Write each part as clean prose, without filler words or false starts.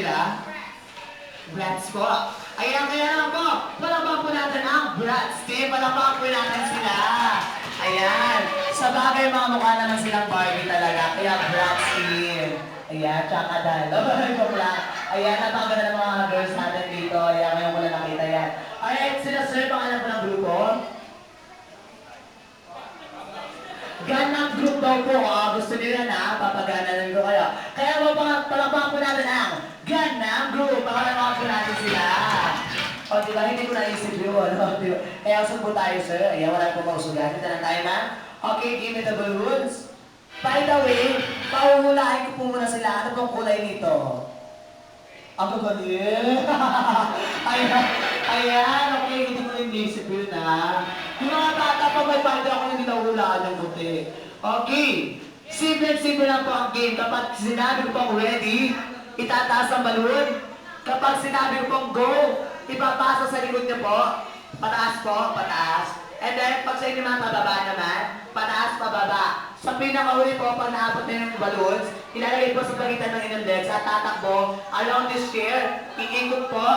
sila? Brats po. Ayan, kaya naman po, palakpak po natin ang Brats team. Palakpak po natin sila. Ayan. Sa bagay, mga mukha naman silang Barbie talaga. Kaya Brats team. Ayan, tsaka dahil. Ayan, napakaganda ng mga girls natin dito. Ayan, ngayon ko na nakita yan. Alright, sila sir, pangalan po ng grupo. Ganang group daw po. Gusto nila na, papagana ng group kayo. Kaya palakpak po natin ang Ganang group. Palakpak po natin sila. O, diba? Hindi ko naisip yun. O, diba? Kaya usap po tayo, sir. Ayan, wala po mausugan. Dito na tayo, ma'am. Okay, give me the balloons. By the way, pauhulahin ko po muna sila. Ano pong kulay nito? Ang gagaling. Ayan, okay, hindi ko rin naisip yun, ha. Yung mga bata pa, may pwede ako hindi nahulaan yung puti. Okay, simple lang po ang game. Kapag sinabi ko pong ready, itataas ang balloon. Kapag sinabi ko pong go, ipapasa sa likod niyo po. Pataas po, pataas. And then, pag sa inyo mga pababa naman, pataas, pababa. Sa pinakahuli po, pag naabot na yung balloons, ilalagay po sa pagitan ng inyong legs at tatakbo along this chair. Iikot po.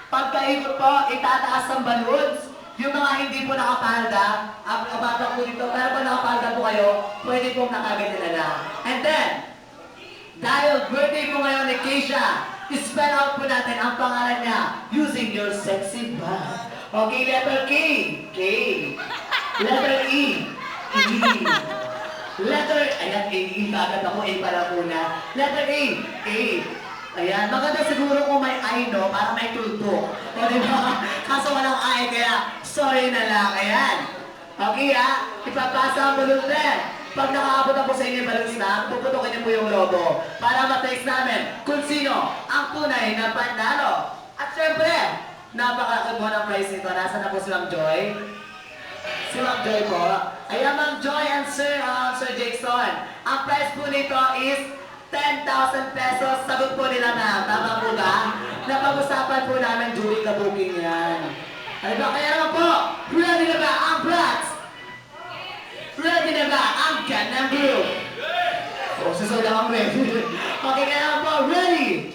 Pagkaikot po, itataas ang balloons. Yung mga hindi po nakapalda, ababa po dito, pero kung nakapalda po kayo, pwede pong nakaganyan na lang. And then, dahil birthday po ngayon ni Keisha, spell out po natin ang pangalan niya using your sexy breath. Okay, letter K. K. Letter E. E. Letter, ayan, A. Kagad ako, A pala muna. Letter A. A. Ayan, maganda siguro kung may I, no? Para may tutok. O, diba? Kaso walang I, kaya sorry na lang. Ayan. Okay, ha? Ipapasa ang balloon din. Pag nakaabot ako sa inyo yung balloons na, puputokin niyo po yung logo para ma-text namin kung sino ang tunay na panalo. At syempre, napakakit mo ng prize nito. Nasaan na po si Ma'am Joy? Si Ma'am Joy po. Ayan, Ma'am Joy and Sir Jackson. Ang prize po nito is 10,000 pesos. Sagot po nila, ma'am. Tama po ba? Napag-usapan po namin during the booking yan. Ano ba? Kaya naman po, ready na ba ang Brats? Ready na ba ang Ganang Group? Oh, sasal lang ang ready. Okay, kaya naman po, ready?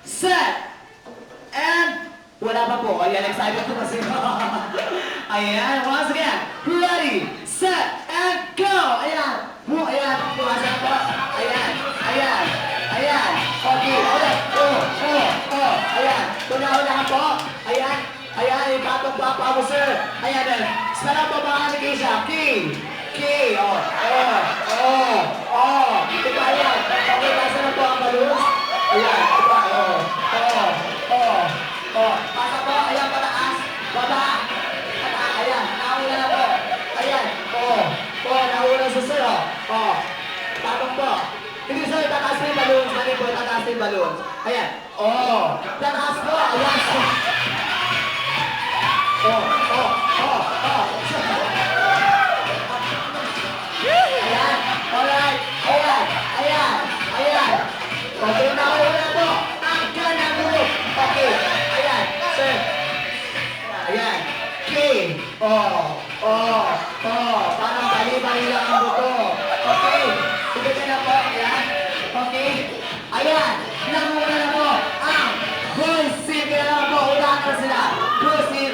Set! And wala pa po. Ayan, excited po kasi. Ayan, once again. Ready, set, and go! Ayan. Ayan. Ayan po. Ayan. Ayan. Ayan. Okay. Ulit. Ayan. Una-unahan po. Ayan. Ayan. Ipatong papa mo, sir. Ayan. Spell po mga ni Keisha. K. K. Ito ayan. Okay, nasa na po ang balloons. Ayan. Pasa po, ayan, pataas, baba, ayan, nauna na po, ayan, nauna sa sir, tatong po, hindi sir, tataas na yung balloons, mali po, tataas na yung balloons, ayan, tataas po, ayan, ayan, alright, ayan, okay, nauna po, ang Ganang Group, okay, sir. Ayan. K. Parang bali-bali lang ang buto. Okay. Sige na po. Ayan. Okay. Ayan. Namuna na po ang Boys Team. Kaya naman po, unahan na sila. Boys Team.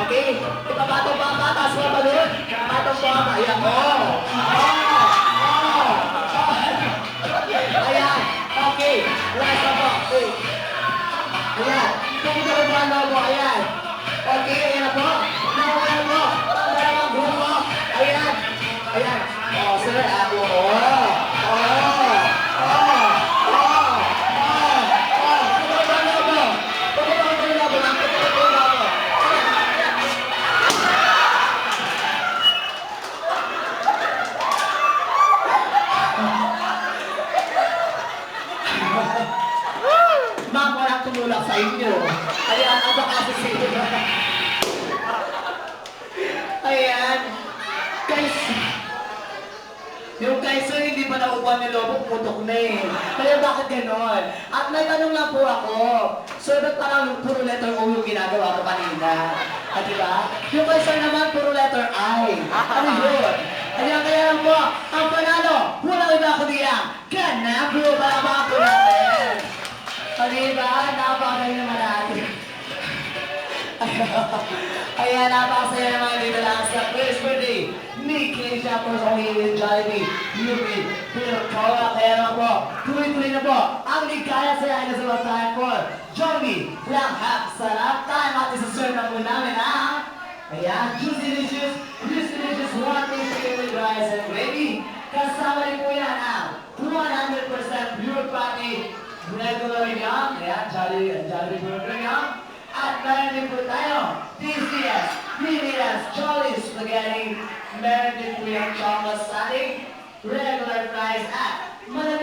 Okay. Ipapatong pa ang patas mo ba doon? Patong po ang ayan. Ayan. Okay. Last na po. Ayan. Pumunta ko po ang logo. Ayan. Okay. Ayan na po. Nakuha na po. Ang dalawang grupo. Ayan. Ayan. Sir. Ma'am, walang tumulak sa inyo. Ayan, ano kasi sa inyo? Ayan. Guys, yung guys, sir, hindi pa nakukuha ni Lobo, putok na eh. Kaya bakit ganon? At may tanong lang po ako. Sir, ba't parang puro letter O yung ginagawa ko kanina? At diba? Yung guys, sir naman, puro letter I. Ano yun? Ayan, kaya lang po, ang panalo, walang iba kundi ang Ayan na, bro, palama po natin. O diba, napakagaling naman natin. Ayan, napakasaya naman dito lang sa first birthday ni Keisha for sa William Jollibee. Yuki, Peter Kola, kaya naman po, tuloy-tuloy na po ang ligaya sa ay na sa basahan for Jollibee. Lahat sa lahat tayo matisaserve na po namin ang ayan, juicy delicious, one piece chicken with rice and gravy. Kasama rin po yan ang 100% pure fatty regular yum, ayan, Jollibee burger yum. At meron din po tayo, TCS, PBS, Jolly Spaghetti, meron din po yung chocolate static, regular fries, at malamig